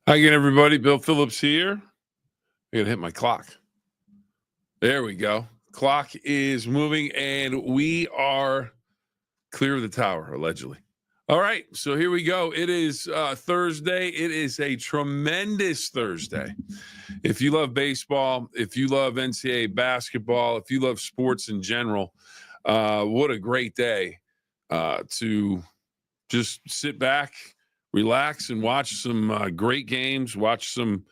Hi again, everybody. Bill Phillips here. I gotta hit my clock. There we go. Clock is moving, and we are clear of the tower, allegedly. All right, so here we go. It is Thursday. It is a tremendous Thursday. If you love baseball, if you love NCAA basketball, if you love sports in general, what a great day to just sit back, relax, and watch some great games. Watch some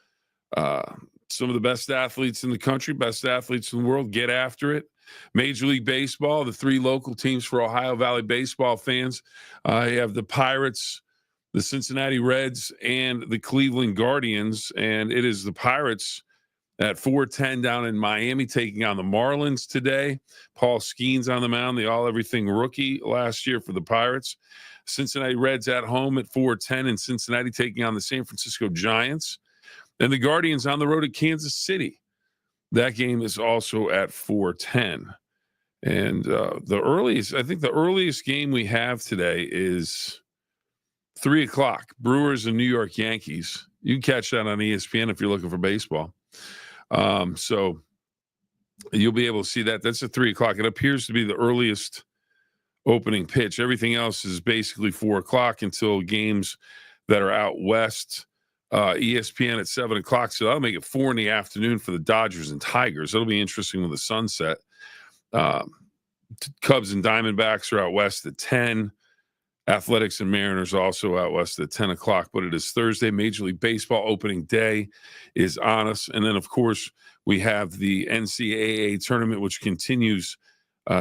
of the best athletes in the country, best athletes in the world get after it. Major League Baseball, the three local teams for Ohio Valley baseball fans. You have the Pirates, the Cincinnati Reds, and the Cleveland Guardians. And it is the Pirates at 4:10 down in Miami taking on the Marlins today. Paul Skeens on the mound, the all-everything rookie last year for the Pirates. Cincinnati Reds at home at 4:10 in Cincinnati taking on the San Francisco Giants. And the Guardians on the road at Kansas City. That game is also at 4:10. And the earliest game we have today is 3 o'clock. Brewers and New York Yankees. You can catch that on ESPN if you're looking for baseball. So you'll be able to see that. That's at 3 o'clock. It appears to be the earliest opening pitch. Everything else is basically 4 o'clock until games that are out west. ESPN at 7 o'clock. So that'll make it 4 in the afternoon for the Dodgers and Tigers. It'll be interesting with the sunset. Cubs and Diamondbacks are out west at 10. Athletics and Mariners also out west at 10 o'clock. But it is Thursday. Major League Baseball opening day is on us. And then, of course, we have the NCAA tournament, which continues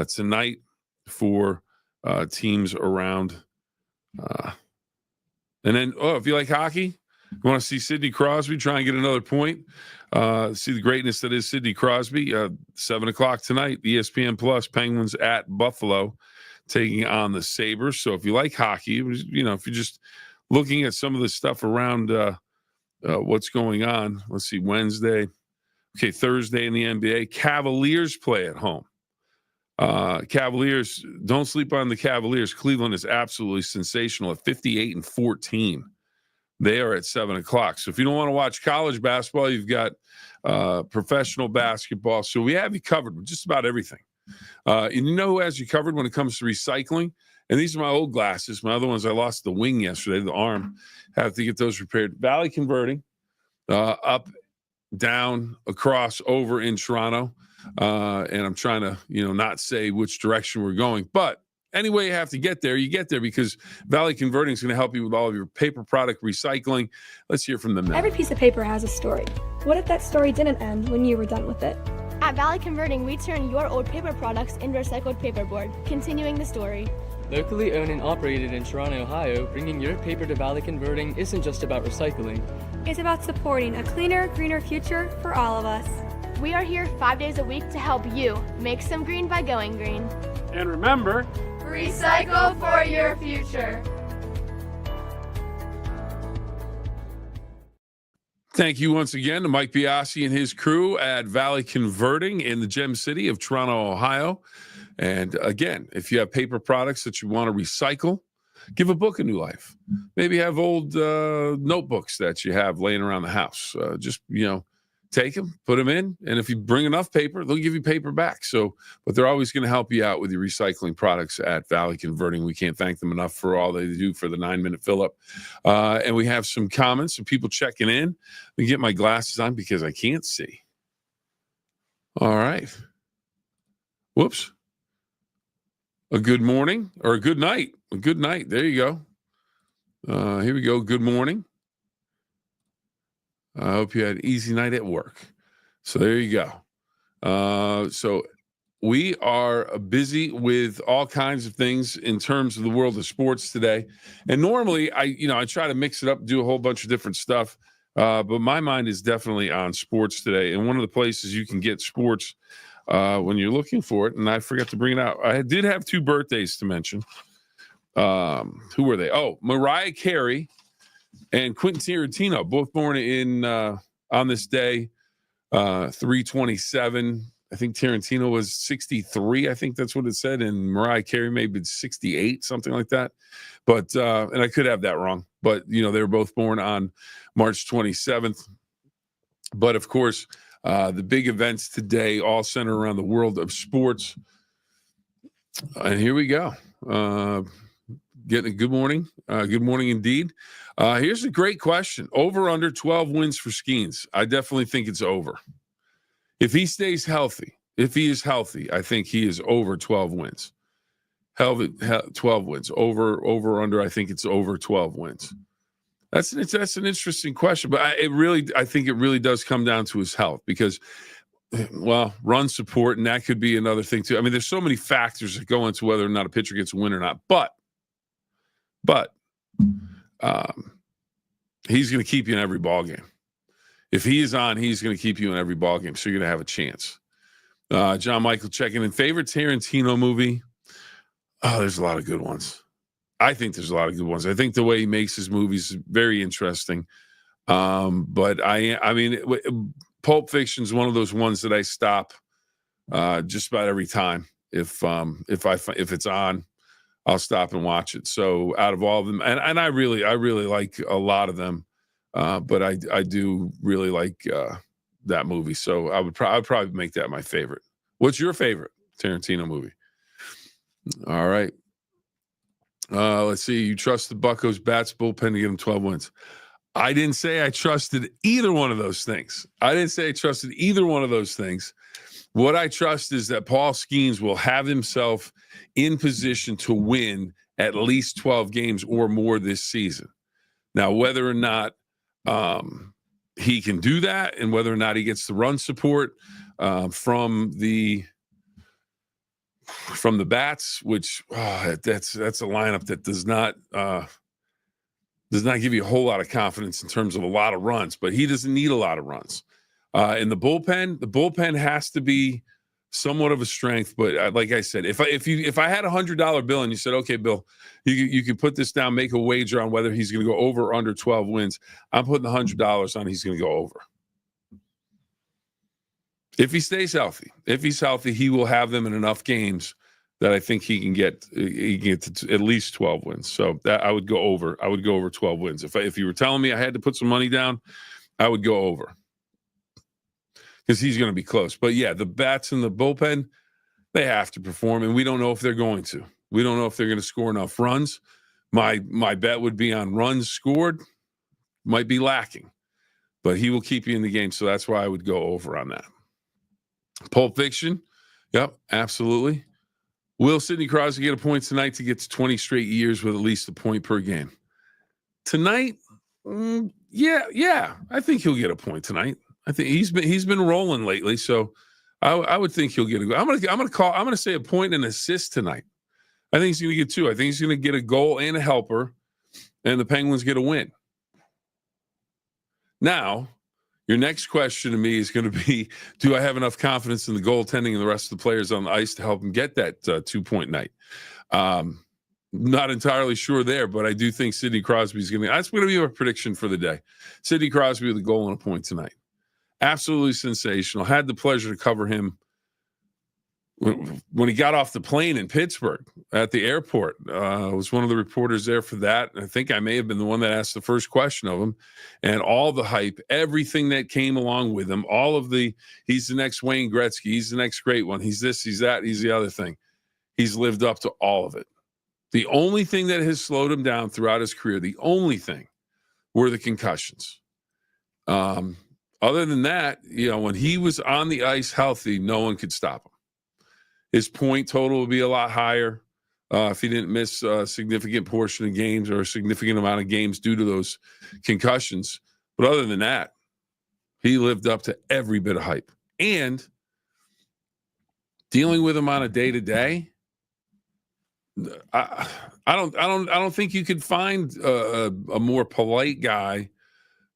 tonight for teams around. And then, if you like hockey, you want to see Sidney Crosby try and get another point, see the greatness that is Sidney Crosby, 7 o'clock tonight, ESPN Plus, Penguins at Buffalo taking on the Sabres. So if you like hockey, if you're just looking at some of the stuff around what's going on, let's see, Wednesday. Okay, Thursday in the NBA, Cavaliers play at home. Cavaliers, don't sleep on the Cavaliers. Cleveland is absolutely sensational at 58-14. They are at 7 o'clock. So if you don't want to watch college basketball, you've got professional basketball. So we have you covered with just about everything. And you know who has you covered when it comes to recycling? And these are my old glasses. My other ones, I lost the wing yesterday, the arm. Have to get those repaired. Valley Converting, up, down, across, over in Toronto. And I'm trying to, not say which direction we're going. But anyway you have to get there, you get there because Valley Converting is going to help you with all of your paper product recycling. Let's hear from them now. Every piece of paper has a story. What if that story didn't end when you were done with it? At Valley Converting, we turn your old paper products into recycled paperboard, continuing the story. Locally owned and operated in Toronto, Ohio, bringing your paper to Valley Converting isn't just about recycling. It's about supporting a cleaner, greener future for all of us. We are here 5 days a week to help you make some green by going green. And remember, recycle for your future. Thank you once again to Mike Biasi and his crew at Valley Converting in the Gem City of Toronto, Ohio. And again, if you have paper products that you want to recycle, give a book a new life. Maybe have old notebooks that you have laying around the house. Take them, put them in, and if you bring enough paper, they'll give you paper back. So, but they're always going to help you out with your recycling products at Valley Converting. We can't thank them enough for all they do for the 9-minute Phill-Up. And we have some comments, some people checking in. Let me get my glasses on because I can't see. All right. Whoops. A good morning or a good night. A good night. There you go. Here we go. Good morning. I hope you had an easy night at work. So there you go. So we are busy with all kinds of things in terms of the world of sports today. And normally I try to mix it up, do a whole bunch of different stuff. But my mind is definitely on sports today. And one of the places you can get sports when you're looking for it, and I forgot to bring it out. I did have 2 birthdays to mention. Who were they? Oh, Mariah Carey and Quentin Tarantino, both born in on this day, 3/27, I think Tarantino was 63. I think that's what it said. And Mariah Carey may be 68, something like that. But, and I could have that wrong. But, they were both born on March 27th. But, of course, the big events today all center around the world of sports. And here we go. Good morning. Good morning indeed. Here's a great question. Over under 12 wins for Skeens. I definitely think it's over. If he stays healthy, if he is healthy, I think he is over 12 wins. 12 wins. Over under, I think it's over 12 wins. That's an interesting question, but I think it really does come down to his health because, well, run support, and that could be another thing too. I mean, there's so many factors that go into whether or not a pitcher gets a win or not. But he's going to keep you in every ball game. If he is on, he's going to keep you in every ball game, so you're going to have a chance. John Michael checking in. Favorite Tarantino movie? Oh, there's a lot of good ones. I think there's a lot of good ones. I think the way he makes his movies is very interesting. But I mean, Pulp Fiction is one of those ones that I stop just about every time. If it's on, I'll stop and watch it. So out of all of them, and I really like a lot of them, but I do really like that movie. So I'd probably make that my favorite. What's your favorite Tarantino movie? All right. Let's see. You trust the Buccos bats bullpen to get them 12 wins. I didn't say I trusted either one of those things. What I trust is that Paul Skeens will have himself in position to win at least 12 games or more this season. Now, whether or not he can do that and whether or not he gets the run support from the bats, which that's a lineup that does not give you a whole lot of confidence in terms of a lot of runs, but he doesn't need a lot of runs. In the bullpen has to be somewhat of a strength. But like I said, if I had $100 bill and you said, okay, Bill, you can put this down, make a wager on whether he's going to go over or under 12 wins, I'm putting $100 on he's going to go over. If he stays healthy, he will have them in enough games that I think he can get to at least 12 wins. So that I would go over. I would go over 12 wins. If you were telling me I had to put some money down, I would go over because he's going to be close. But yeah, the bats and the bullpen, they have to perform, and we don't know if they're going to. We don't know if they're going to score enough runs. My bet would be on runs scored. Might be lacking, but he will keep you in the game. So that's why I would go over on that. Pulp Fiction. Yep, absolutely. Will Sidney Crosby get a point tonight to get to 20 straight years with at least a point per game? Tonight? Yeah. I think he'll get a point tonight. I think he's been rolling lately, so I would think he'll get a goal. I'm gonna say a point and assist tonight. I think he's gonna get 2. I think he's gonna get a goal and a helper, and the Penguins get a win. Now, your next question to me is going to be, do I have enough confidence in the goaltending and the rest of the players on the ice to help him get that 2-point night? Not entirely sure there, but I do think Sidney Crosby is going to. That's going to be our prediction for the day. Sidney Crosby with a goal and a point tonight. Absolutely sensational. Had the pleasure to cover him when he got off the plane in Pittsburgh at the airport. I was one of the reporters there for that. I think I may have been the one that asked the first question of him, and all the hype, everything that came along with him, he's the next Wayne Gretzky. He's the next great one. He's this, he's that, he's the other thing. He's lived up to all of it. The only thing that has slowed him down throughout his career, the only thing, were the concussions. Other than that, when he was on the ice healthy, no one could stop him. His point total would be a lot higher if he didn't miss a significant portion of games or a significant amount of games due to those concussions. But other than that, he lived up to every bit of hype. And dealing with him on a day-to-day, I don't think you could find a more polite guy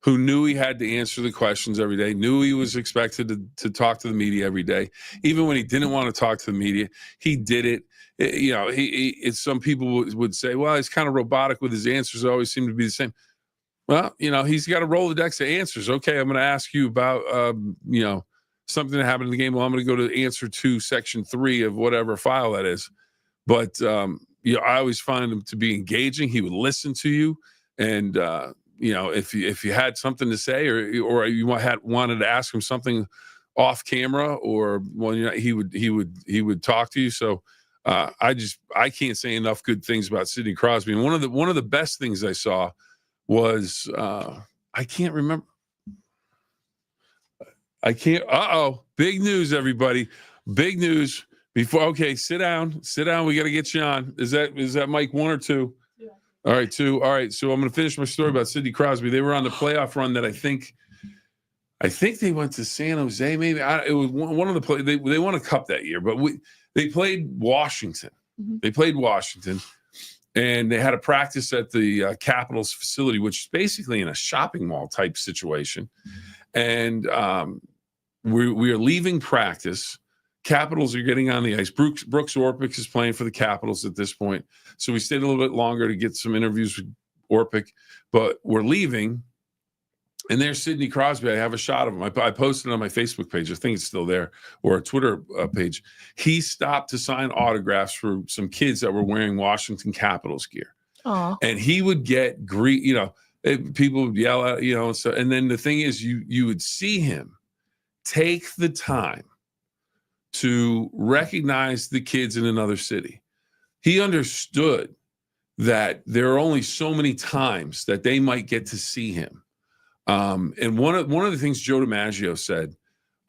who knew he had to answer the questions every day, knew he was expected to talk to the media every day. Even when he didn't want to talk to the media, he did it. Some people would say, well, he's kind of robotic with his answers, always seem to be the same. Well, he's got a Rolodex of answers. Okay, I'm going to ask you about, something that happened in the game. Well, I'm going to go to answer to section 3 of whatever file that is. But I always find him to be engaging. He would listen to you, and if you had something to say, or you wanted to ask him something off camera, or he would talk to you. So I can't say enough good things about Sidney Crosby. And one of the best things I saw was I can't remember. Big news, everybody. Big news. Sit down. We got to get you on. Is that Mike 1 or 2? Yeah. All right, 2. All right. So I'm going to finish my story about Sidney Crosby. They were on the playoff run that I think they went to San Jose. Maybe it was one of the play. They won a cup that year, but they played Washington. Mm-hmm. They played Washington, and they had a practice at the Capitals facility, which is basically in a shopping mall type situation. And we are leaving practice. Capitals are getting on the ice. Brooks Orpik is playing for the Capitals at this point. So we stayed a little bit longer to get some interviews with Orpik, but we're leaving. And there's Sidney Crosby. I have a shot of him. I posted it on my Facebook page. I think it's still there, or a Twitter page. He stopped to sign autographs for some kids that were wearing Washington Capitals gear. Aww. And he would get people would yell at, so, and then the thing is, you would see him take the time to recognize the kids in another city. He understood that there are only so many times that they might get to see him. And one of the things Joe DiMaggio said,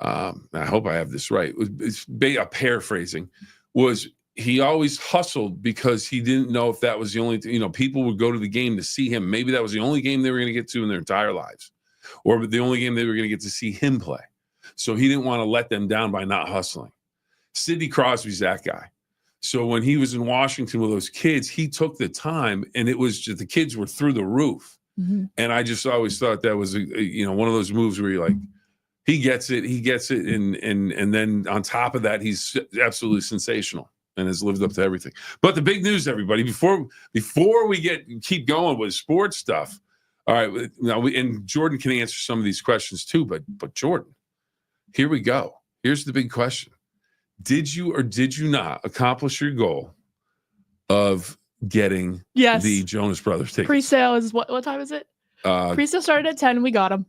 I hope I have this right, it's a paraphrasing, was he always hustled because he didn't know if that was the only, people would go to the game to see him. Maybe that was the only game they were going to get to in their entire lives, or the only game they were going to get to see him play. So he didn't want to let them down by not hustling. Sidney Crosby's that guy. So when he was in Washington with those kids, he took the time, and it was just, the kids were through the roof. Mm-hmm. And I just always thought that was one of those moves where you're like, he gets it, and then on top of that, he's absolutely sensational and has lived up to everything. But the big news, everybody, before we keep going with sports stuff. All right, now and Jordan can answer some of these questions too. But Jordan, here we go. Here's the big question: did you or did you not accomplish your goal of getting the Jonas Brothers tickets? Pre-sale is what time is it? Pre-sale started at 10. We got them.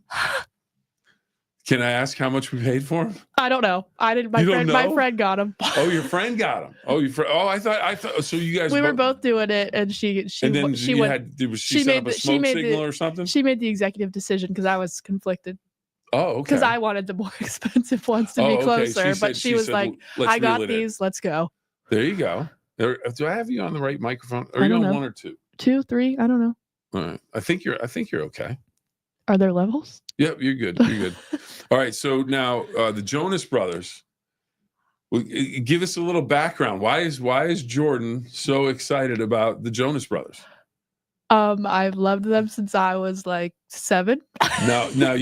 Can I ask how much we paid for them? I don't know. I didn't. My friend got them. Oh, your friend got them. Oh, I thought. So you guys. We were both doing it, and she set up a smoke signal or something? She made the executive decision because I was conflicted. Oh, okay. Because I wanted the more expensive ones to be closer, but she was like, "I got these. Let's go." There you go. Do I have you on the right microphone? Are you on 1 or 2? 2, 3. I don't know. All right. I think you're okay. Are there levels? Yep, you're good. You're good. All right. So now the Jonas Brothers. Give us a little background. Why is Jordan so excited about the Jonas Brothers? I've loved them since I was like 7. Now I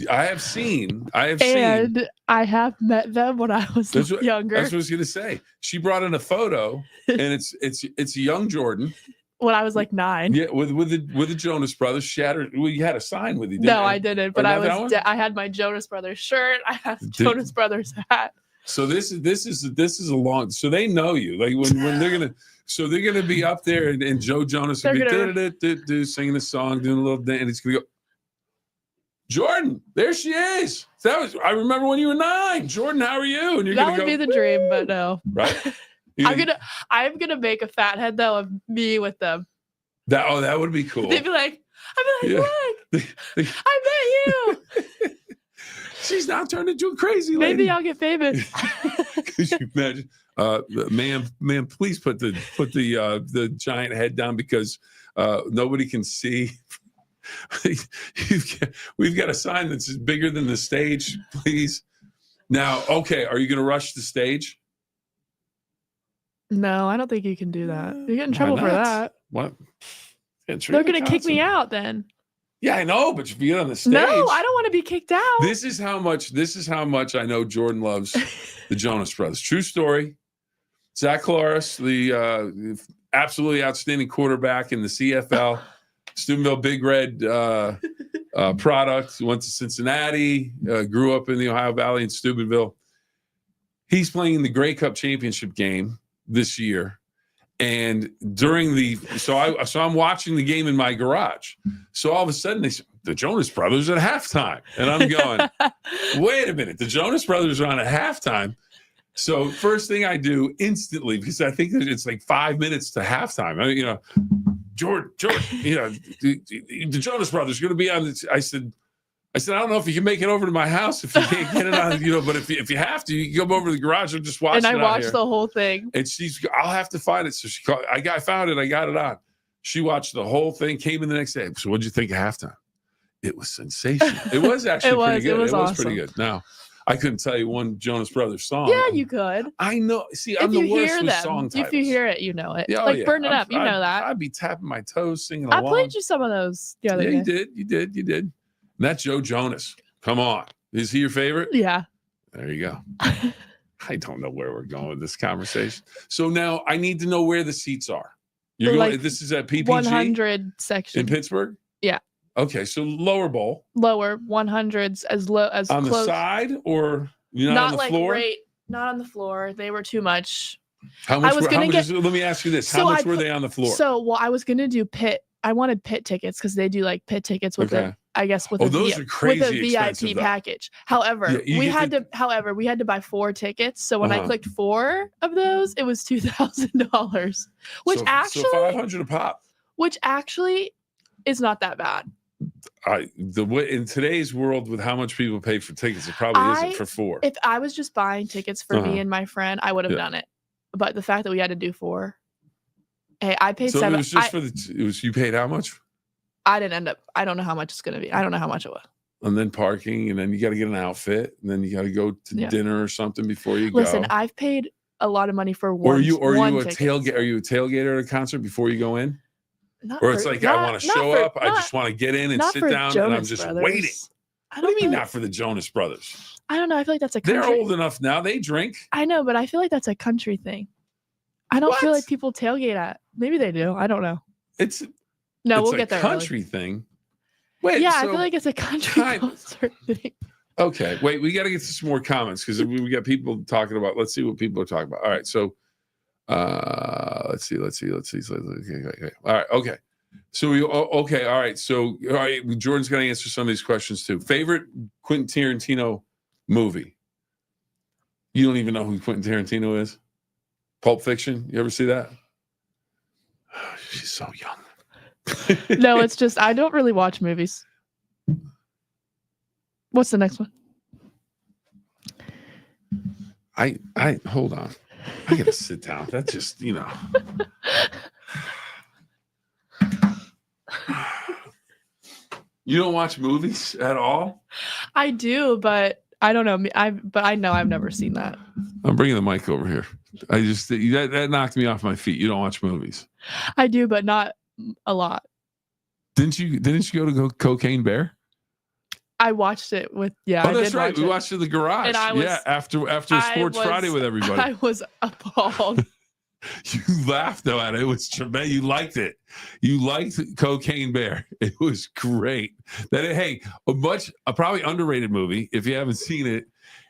have seen, and I have met them when I was younger. That's what I was gonna say. She brought in a photo, and it's a young Jordan. When I was like 9. Yeah, with the Jonas Brothers shattered. Well, you had a sign with you. Didn't No, you? I didn't. But I had my Jonas Brothers shirt. I had the Jonas Brothers hat. So this is a long. So they know you. Like when they're gonna. So they're gonna be up there, and Joe Jonas will be singing a song, doing a little dance, and he's gonna go, Jordan, there she is. I remember when you were 9. Jordan, how are you? And that would be the dream, but no. Right? I'm gonna make a fathead though of me with them. That would be cool. I'd be like, look, I met you. She's now turned into a crazy lady. Maybe I'll get famous. Could you imagine? Ma'am, please put the giant head down because nobody can see. We've got a sign that's bigger than the stage, please. Now, okay, are you going to rush the stage? No, I don't think you can do that. You get in trouble for that. What? They're going to kick me out then. Yeah, I know, but if you get on the stage, no, I don't want to be kicked out. This is how much I know Jordan loves the Jonas Brothers. True story. Zach Collaros, the absolutely outstanding quarterback in the CFL, Steubenville Big Red product. Went to Cincinnati, grew up in the Ohio Valley in Steubenville. He's playing in the Grey Cup championship game this year. And during so I'm watching the game in my garage. So all of a sudden they said, the Jonas Brothers at halftime. And I'm going, wait a minute, the Jonas Brothers are on at halftime. So first thing I do instantly, because I think that it's like 5 minutes to halftime. I mean, George, the Jonas Brothers are going to be on this. I said, I don't know if you can make it over to my house if you can't get it on, but if you have to, you can come over to the garage and just watch it. And I watched the whole thing. And I'll have to find it. So she called, I found it. I got it on. She watched the whole thing, came in the next day. So what'd you think of halftime? It was sensational. It was actually pretty good. It was awesome. Pretty good. Now, I couldn't tell you one Jonas Brothers song. Yeah, you could. I know. See, I'm the worst with song titles. If you hear it, you know it. Yeah, Burn It Up, you know that. I'd be tapping my toes, singing along. I played you some of those the other day. You did. And that's Joe Jonas. Come on. Is he your favorite? Yeah. There you go. I don't know where we're going with this conversation. So now I need to know where the seats are. You're going. This is at PPG 100 section in Pittsburgh. Yeah. Okay, so lower bowl. Lower 100s as low as on close. The side, or not on the like floor? Not on the floor. They were too much. How much? Let me ask you this: how much were they on the floor? So, I was gonna do pit. I wanted pit tickets because they do like pit tickets with the. I guess with those are crazy with a VIP package. However, we had to buy 4 tickets. So when I clicked 4 of those, it was $2,000, which actually $500 a pop. Which actually is not that bad. In today's world, with how much people pay for tickets, it probably isn't for 4. If I was just buying tickets for me and my friend, I would have done it. But the fact that we had to do 4, hey, I paid 7. It was just you paid how much? I didn't end up. I don't know how much it's going to be. I don't know how much it was. And then parking, and then you got to get an outfit, and then you got to go to dinner or something before you go. Listen, I've paid a lot of money for one. Are you a tailgate? Are you a tailgater at a concert before you go in? It's like I want to show up. I just want to get in and sit down, and I'm just waiting. What do you mean not for the Jonas Brothers? I don't know. I feel like that's a country. They're old enough now. They drink. I know, but I feel like that's a country thing. I don't feel like people tailgate at. Maybe they do. I don't know. We'll get there. Country thing. Wait, yeah, I feel like it's a country concert thing. Okay, wait, we got to get to some more comments because we got people talking about. Let's see what people are talking about. All right, so let's see. Okay. All right, okay. So all right. So all right, Jordan's going to answer some of these questions too. Favorite Quentin Tarantino movie? You don't even know who Quentin Tarantino is? Pulp Fiction. You ever see that? Oh, she's so young. No, it's just I don't really watch movies. What's the next one? I hold on. I gotta sit down. That's just, you don't watch movies at all? I do, but I don't know. I know I've never seen that. I'm bringing the mic over here. I just that knocked me off my feet. You don't watch movies? I do, but not a lot. Didn't you go to Cocaine Bear? I watched it with Oh, that's right. We watched it in the garage. And after Sports Friday with everybody. I was appalled. You laughed though at it. It was tremendous. You liked it. You liked Cocaine Bear. It was great. A probably underrated movie. If you haven't seen it,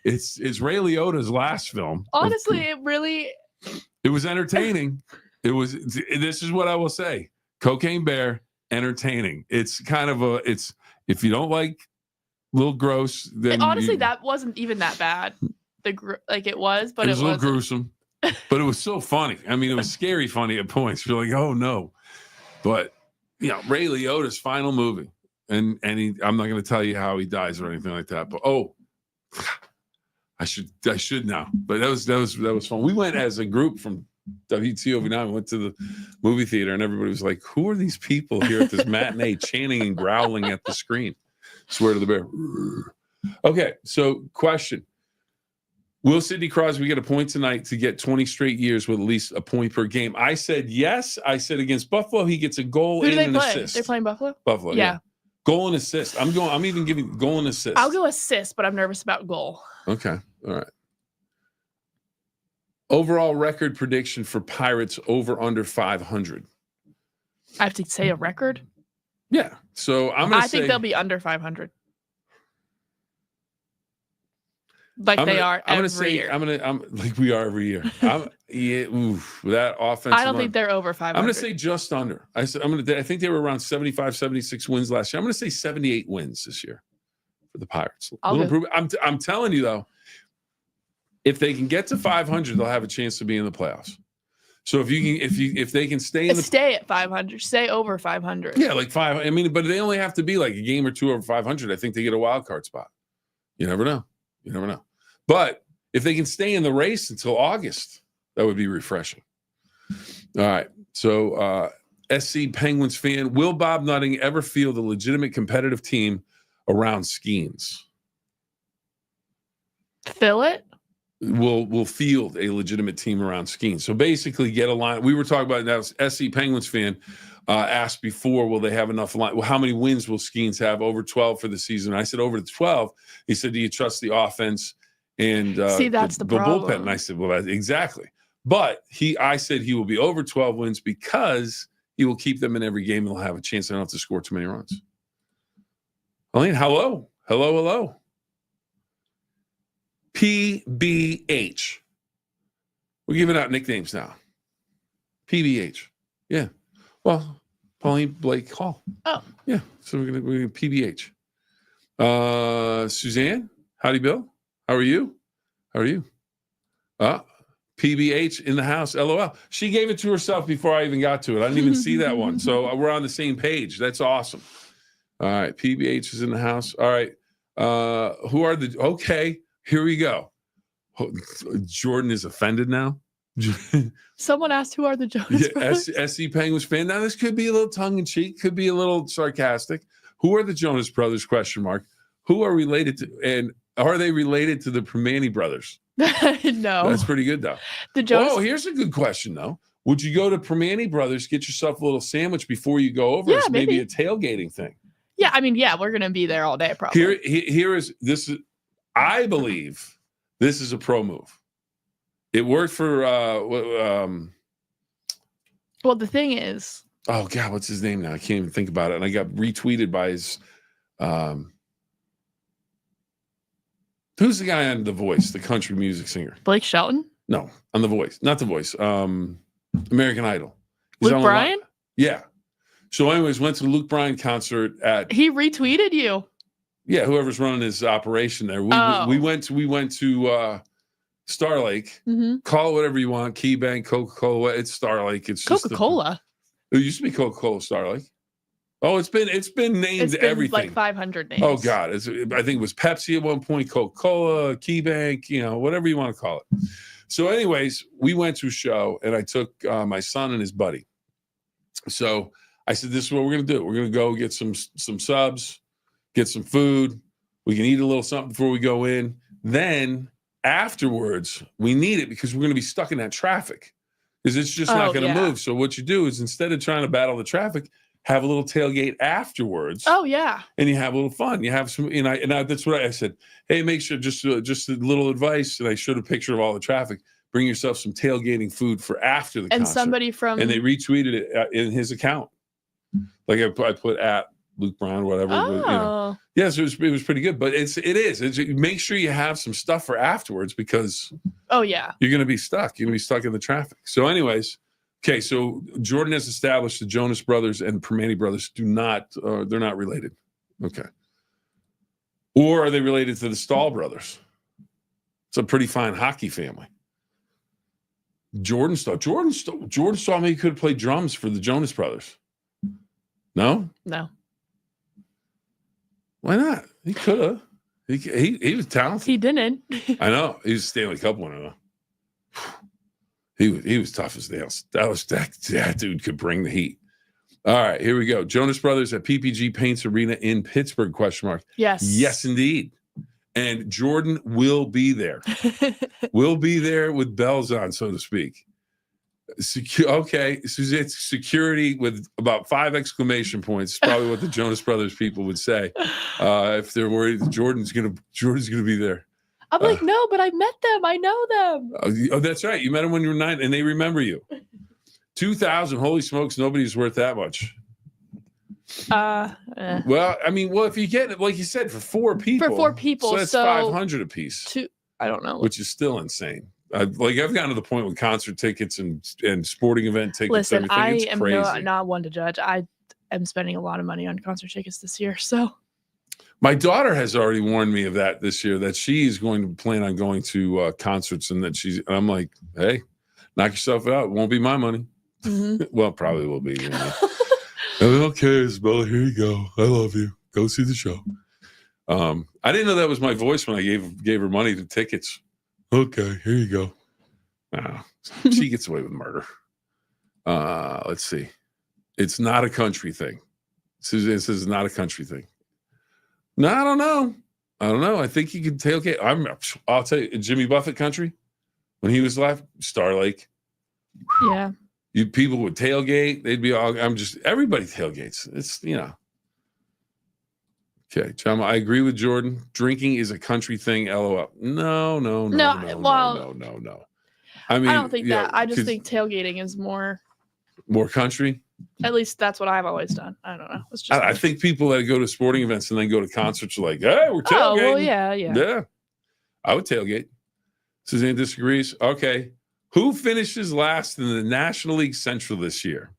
it's Ray Liotta's last film. Honestly, it was entertaining. This is what I will say. Cocaine Bear, entertaining. It's kind of if you don't like a little gross, then honestly that wasn't even that bad. It was, but it was a little gruesome. But it was so funny. I mean, it was scary funny at points. You're like, oh no. But Ray Liotta's final movie. And I'm not going to tell you how he dies or anything like that. But I should now. But that was fun. We went as a group from WTOV 9. We went to the movie theater, and everybody was like, "Who are these people here at this matinee chanting and growling at the screen?" Swear to the bear. Okay, so question: will Sidney Crosby get a point tonight to get 20 straight years with at least a point per game? I said yes. I said against Buffalo, he gets a goal and an assist. They're playing Buffalo? Buffalo, yeah. Goal and assist. I'm even giving goal and assist. I'll go assist, but I'm nervous about goal. Okay. All right. Overall record prediction for Pirates over under 500. I have to say a record? Yeah. So I think they'll be under 500. Like they are every year. I'm like we are every year. That offense. I don't think they're over 500. I'm going to say just under. I think they were around 75, 76 wins last year. I'm going to say 78 wins this year for the Pirates. I'm telling you though, if they can get to 500, they'll have a chance to be in the playoffs. So if they can stay at 500, stay over 500. Yeah, like 5. I mean, but they only have to be like a game or two over 500. I think they get a wild card spot. You never know. But if they can stay in the race until August, that would be refreshing. All right. So SC Penguins fan, will Bob Nutting ever field a legitimate competitive team around Skeens? Phill-Up? Will field a legitimate team around Skeens. So basically get a line. We were talking about that. SC Penguins fan asked before, will they have enough line? Well, how many wins will Skeens have? Over 12 for the season. I said over 12. He said, do you trust the offense and see, that's the problem. Bullpen? And I said, well, exactly. But I said he will be over 12 wins because he will keep them in every game and they'll have a chance. They don't have to score too many runs. Elaine, hello. PBH. We're giving out nicknames now. PBH. Yeah. Well, Pauline Blake Hall. Oh. Yeah. So we're gonna PBH. Suzanne, howdy Bill. How are you? PBH in the house. LOL. She gave it to herself before I even got to it. I didn't even see that one. So we're on the same page. That's awesome. All right. PBH is in the house. All right. Okay. Here we go. Jordan is offended now. Someone asked, who are the Jonas Brothers? SC Penguins fan. Now, this could be a little tongue-in-cheek, could be a little sarcastic. Who are the Jonas Brothers, ? Who are related to, and are they related to the Permane brothers? No. That's pretty good, though. Here's a good question, though. Would you go to Permane brothers, get yourself a little sandwich before you go over? It's maybe a tailgating thing. Yeah, I mean, we're going to be there all day, probably. I believe this is a pro move. It worked for well, the thing is, oh God, what's his name now? I can't even think about it. And I got retweeted by his who's the guy on The Voice, the country music singer? Blake Shelton? No, on The Voice. Not The Voice. American Idol. Luke Bryan? Yeah. So anyways, went to the Luke Bryan concert he retweeted you. Yeah, whoever's running his operation there. We went to Star Lake. Mm-hmm. Call it whatever you want. Key Bank, Coca-Cola. It's Star Lake. It's Coca-Cola. It used to be Coca-Cola Star Lake. Oh, it's been named everything. Like 500 names. Oh God, I think it was Pepsi at one point, Coca-Cola, Key Bank, whatever you want to call it. So, anyways, we went to a show, and I took my son and his buddy. So I said, "This is what we're going to do. We're going to go get some subs, get some food. We can eat a little something before we go in. Then afterwards, we need it because we're going to be stuck in that traffic because it's just not going to move. So what you do is instead of trying to battle the traffic, have a little tailgate afterwards. Oh yeah, and you have a little fun. You have some, and I that's what I said. Hey, make sure just a little advice, and I showed a picture of all the traffic. Bring yourself some tailgating food for after the concert. And somebody from and they retweeted it in his account. Like I put at Luke Bryan, whatever. Oh. Yes, it was pretty good. But it is. Make sure you have some stuff for afterwards because you're going to be stuck. You're going to be stuck in the traffic. So, anyways. Okay, so Jordan has established the Jonas Brothers and Permane brothers they're not related. Okay. Or are they related to the Stahl brothers? It's a pretty fine hockey family. Jordan Stahl maybe could have played drums for the Jonas Brothers. No? No. Why not? He could have. He was talented. He didn't. I know. He was a Stanley Cup winner, though. He was tough as nails. That dude could bring the heat. All right, here we go. Jonas Brothers at PPG Paints Arena in Pittsburgh, ? Yes. Yes, indeed. And Jordan will be there. We'll be there with bells on, so to speak. Okay, it's security with about 5 exclamation points. Probably what the Jonas Brothers people would say if they're worried that Jordan's gonna be there. I'm like, no, but I met them. I know them. Oh, that's right. You met them when you were 9, and they remember you. 2,000. Holy smokes, nobody's worth that much. Well, I mean, if you get it, like you said, for 4 people. So that's 500 a piece. I don't know. Which is still insane. I've gotten to the point with concert tickets and sporting event tickets. Listen, everything. It's crazy. I am not one to judge. I am spending a lot of money on concert tickets this year. So my daughter has already warned me of that this year, that she's going to plan on going to concerts, and that I'm like, hey, knock yourself out. It won't be my money. Mm-hmm. Well, probably will be. Okay, Isabella, here you go. I love you. Go see the show. I didn't know that was my voice when I gave her money to tickets. Okay, here you go. She gets away with murder. Let's see. It's not a country thing. Suzanne says it's not a country thing. No, I don't know. I think you can tailgate. I'll tell you, Jimmy Buffett country, when he was alive, Star Lake. Yeah. People would tailgate. They'd be all, everybody tailgates. It's, Okay, John, I agree with Jordan. Drinking is a country thing, LOL. No. I mean, I don't think that. I just think tailgating is more country. At least that's what I've always done. I don't know. It's just I think people that go to sporting events and then go to concerts are like, hey, we're tailgating. Oh, well, yeah. Yeah. I would tailgate. Suzanne disagrees. Okay. Who finishes last in the National League Central this year?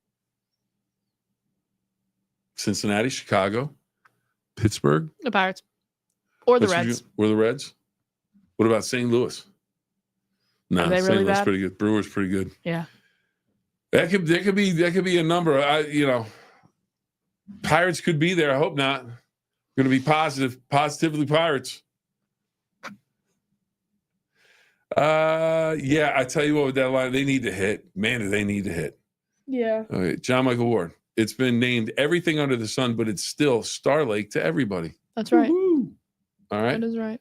Cincinnati, Chicago, Pittsburgh. The Pirates. Or the Reds. Or the Reds. What about St. Louis? No, Are they St. really Louis bad? Pretty good. Brewers pretty good. Yeah. That could be a number. Pirates could be there. I hope not. Going to be positively Pirates. Yeah, I tell you what, with that line, they need to hit. Man, do they need to hit. Yeah. Okay, John Michael Ward. It's been named everything under the sun, but it's still Star Lake to everybody. That's right. Woo-hoo. All right. That is right.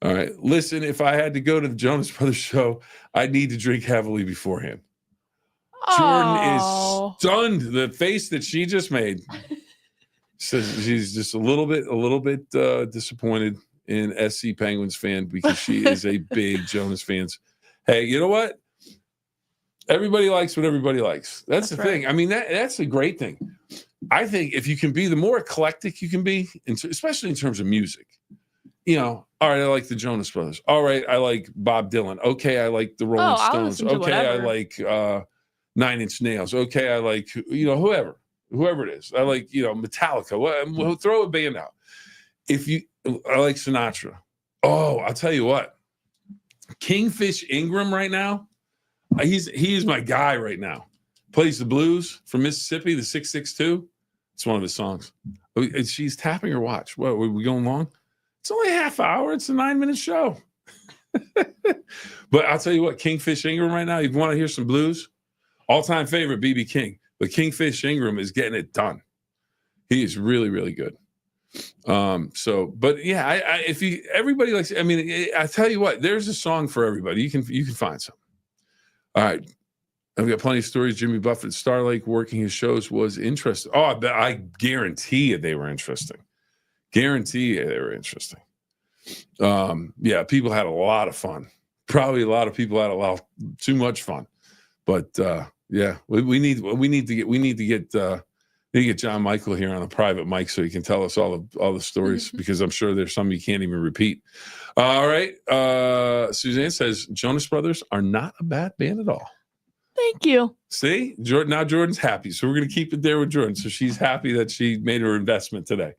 All right. Listen, if I had to go to the Jonas Brothers show, I'd need to drink heavily beforehand. Jordan is stunned. The face that she just made says she's just a little bit disappointed in SC Penguins fan because she is a big Jonas fan. Hey, you know what? Everybody likes what everybody likes. That's the thing. I mean, that's a great thing. I think if you can be, the more eclectic you can be, especially in terms of music. All right, I like the Jonas Brothers. All right, I like Bob Dylan. Okay, I like the Rolling Stones. Okay, I like 9 Inch Nails. Okay, I like whoever it is. I like Metallica. We'll throw a band out. I like Sinatra. Oh, I'll tell you what. Kingfish Ingram right now. He is my guy right now. Plays the blues from Mississippi, the 662. It's one of his songs. She's tapping her watch. What, are we going long? It's only a half hour. It's a 9-minute show. But I'll tell you what, Kingfish Ingram right now, you want to hear some blues? All-time favorite, B.B. King. But Kingfish Ingram is getting it done. He is really, really good. But yeah, everybody likes, I tell you what, there's a song for everybody. You can find some. All right. I've got plenty of stories. Jimmy Buffett, Star Lake, working his shows was interesting. Oh, I guarantee you they were interesting. Yeah, people had a lot of fun. Probably a lot of people had too much fun. But yeah, we need to get John Michael here on a private mic so he can tell us all the stories because I'm sure there's some you can't even repeat. All right. Suzanne says Jonas Brothers are not a bad band at all. Thank you. See, now Jordan's happy. So we're going to keep it there with Jordan. So she's happy that she made her investment today,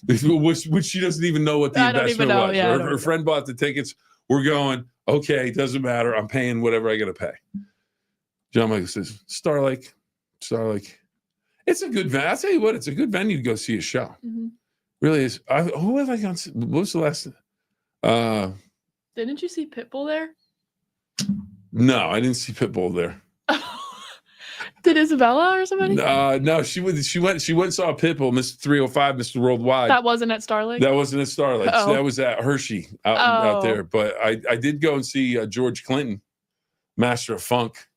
which she doesn't even know what the investment was. Yeah, her friend bought the tickets. We're going, okay, doesn't matter. I'm paying whatever I got to pay. John Michael says, Star Lake. It's a good venue. I'll tell you what, it's a good venue to go see a show. Mm-hmm. Really is. Who have I gone to? What was the last? Didn't you see Pitbull there? No, I didn't see Pitbull there. Did Isabella or somebody? No, she went and saw Pitbull, Mr. 305, Mr. Worldwide. That wasn't at Star Lake? That wasn't at Star Lake. So that was at Hershey out there. But I did go and see George Clinton, Master of Funk.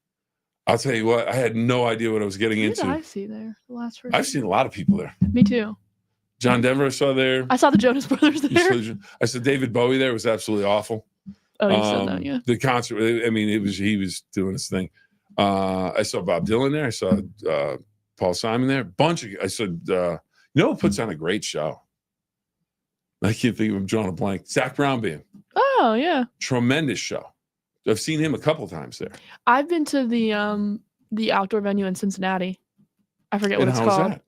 I'll tell you what, I had no idea what I was getting into. Who did I see there? The last person. I've seen a lot of people there. Me too. John Denver I saw there. I saw the Jonas Brothers there. I saw David Bowie there. It was absolutely awful. Oh, you said that, yeah. The concert, he was doing his thing. I saw Bob Dylan there. I saw Paul Simon there. I saw You know who puts on a great show? I can't think of him, drawing a blank. Zach Brown Band. Oh, yeah. Tremendous show. I've seen him a couple times there. I've been to the outdoor venue in Cincinnati. I forget what it's called. Was that?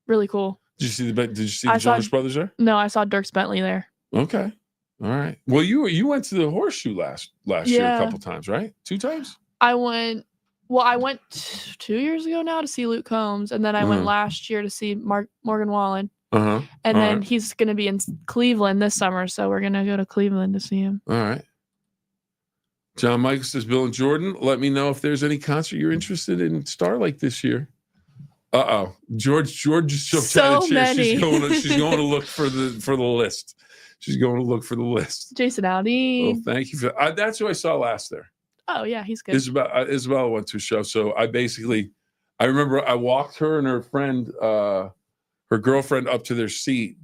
Really cool. Did you see the Jonas Brothers there? No, I saw Dierks Bentley there. Okay. All right. Well, you went to the Horseshoe last year a couple times, right? 2 times? I went 2 years ago now to see Luke Combs, and then I went last year to see Morgan Wallen. And then he's going to be in Cleveland this summer, so we're going to go to Cleveland to see him. All right. John Michael says, Bill and Jordan, let me know if there's any concert you're interested in Starlight this year. George just jumped out of the chair. She's going to look for the list. She's going to look for the list. Jason Aldean. Oh, thank you for that. That's who I saw last there. Oh yeah, he's good. Isabella went to a show, so I remember I walked her and her friend, her girlfriend, up to their seat.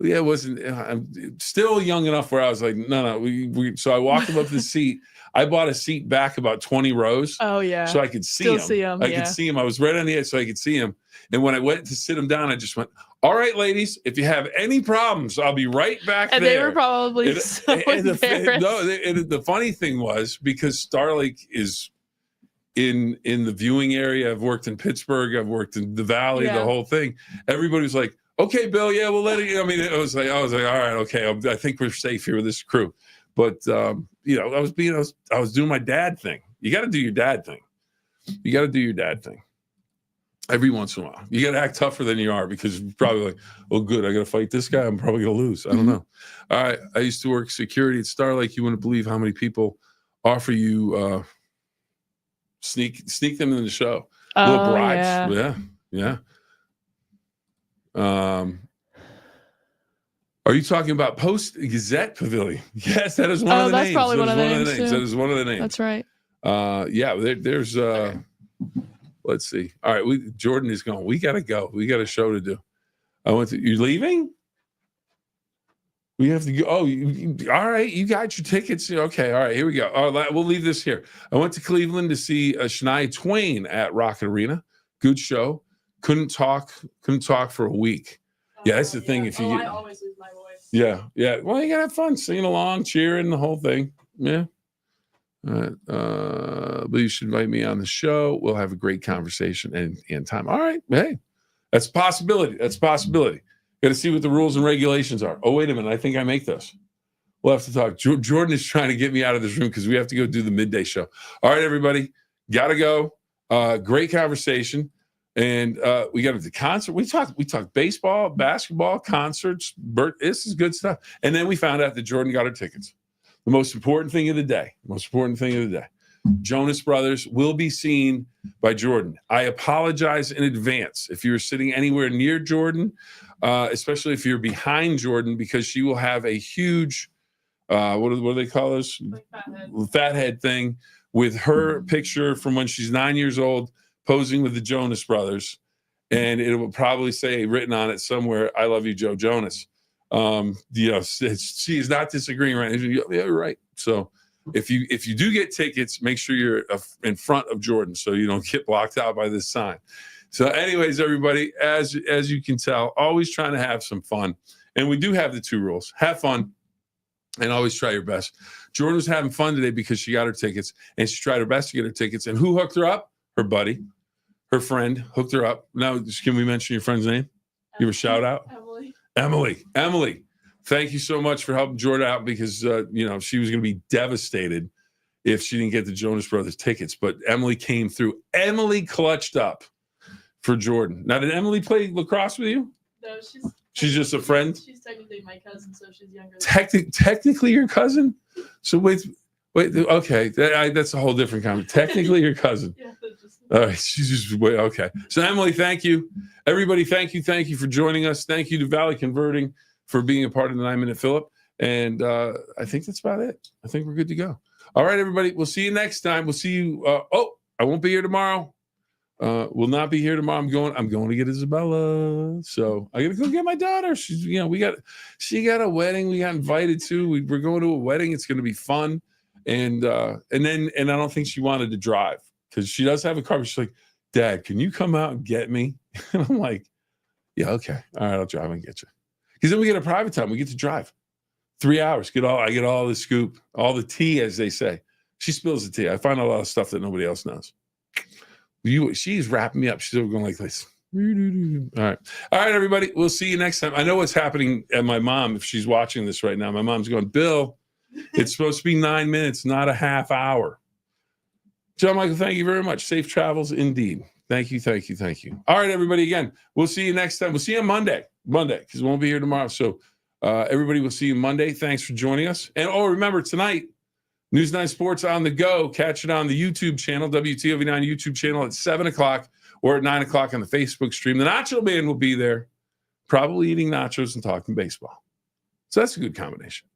It wasn't. I'm still young enough where I was like, no. So I walked them up to the seat. I bought a seat back about 20 rows. Oh yeah. So I could see him. I could see him. I was right on the edge, so I could see him. And when I went to sit him down, I just went, "All right, ladies, if you have any problems, I'll be right back there." And they were probably so embarrassed. The funny thing was, because Starlake is in the viewing area. I've worked in Pittsburgh. I've worked in the Valley. The whole thing. Everybody was like, "Okay, Bill, yeah, we'll let it." I mean, I was like, all right, okay, I think we're safe here with this crew. But I was doing my dad thing. You got to do your dad thing. Every once in a while, you got to act tougher than you are, because you're probably like, "Oh, good, I got to fight this guy. I'm probably going to lose." I don't know. All right, I used to work security at Starlake. You wouldn't believe how many people offer you sneak them in the show, little bribes. Yeah. Are you talking about Post Gazette Pavilion? Yes, that is one of the names. Probably one of the names. That is one of the names. That's right. There's let's see. All right, Jordan is going. We gotta go. We got a show to do. You're leaving? We have to go. Oh, all right. You got your tickets. Okay. All right. Here we go. All right, we'll leave this here. I went to Cleveland to see Shania Twain at Rocket Arena. Good show. Couldn't talk for a week. Yeah, that's the thing. If you I always lose my voice. Yeah. Well, you gotta have fun, singing along, cheering, the whole thing. Yeah. All right. But you should invite me on the show. We'll have a great conversation and time. All right. Hey, that's a possibility. Got to see what the rules and regulations are. Oh, wait a minute. I think I make those. We'll have to talk. Jordan is trying to get me out of this room because we have to go do the midday show. All right, everybody. Got to go. Great conversation. And we got to the concert. We talked baseball, basketball, concerts. This is good stuff. And then we found out that Jordan got her tickets. The most important thing of the day. Jonas Brothers will be seen by Jordan. I apologize in advance if you're sitting anywhere near Jordan, especially if you're behind Jordan, because she will have a huge, what do they call this? Like fat head thing with her picture from when she's 9 years old, posing with the Jonas Brothers. And it will probably say written on it somewhere, "I love you, Joe Jonas." She is not disagreeing, right? Yeah, right. So if you do get tickets, make sure you're in front of Jordan so you don't get blocked out by this sign. So anyways, everybody, as you can tell, always trying to have some fun. And we do have the 2 rules. Have fun and always try your best. Jordan was having fun today because she got her tickets, and she tried her best to get her tickets. And who hooked her up? Her buddy, her friend hooked her up. Now, can we mention your friend's name? Give her a shout out. Emily. Thank you so much for helping Jordan out, because she was going to be devastated if she didn't get the Jonas Brothers tickets. But Emily came through. Emily clutched up for Jordan. Now, did Emily play lacrosse with you? No, she's just a friend. She's technically my cousin, so she's younger. Technically your cousin? So wait. Okay, that's a whole different comment. Technically your cousin. Yeah, all right, she's just wait. Okay, so Emily, thank you. Everybody, thank you for joining us. Thank you to Valley Converting for being a part of the 9-Minute Phill-Up. And I think that's about it. I think we're good to go. All right, everybody. We'll see you next time. We'll see you. I won't be here tomorrow. Will not be here tomorrow. I'm going to get Isabella. So I gotta go get my daughter. She's, she got a wedding we got invited to. We're going to a wedding. It's going to be fun. And I don't think she wanted to drive, because she does have a car. She's like, "Dad, can you come out and get me?" And I'm like, yeah, okay. All right, I'll drive and get you. Because then we get a private time. We get to drive 3 hours. I get all the scoop, all the tea, as they say. She spills the tea. I find a lot of stuff that nobody else knows. She's wrapping me up. She's over going like this. All right, everybody. We'll see you next time. I know what's happening at my mom if she's watching this right now. My mom's going, Bill, it's supposed to be 9 minutes, not a half hour. John Michael, thank you very much. Safe travels indeed. Thank you. All right, everybody. Again, we'll see you next time. We'll see you on Monday, because we won't be here tomorrow. So everybody, will see you Monday. Thanks for joining us. And remember, tonight, News 9 Sports on the go. Catch it on the YouTube channel, WTOV 9 YouTube channel at 7 o'clock or at 9 o'clock on the Facebook stream. The Nacho Man will be there, probably eating nachos and talking baseball. So that's a good combination.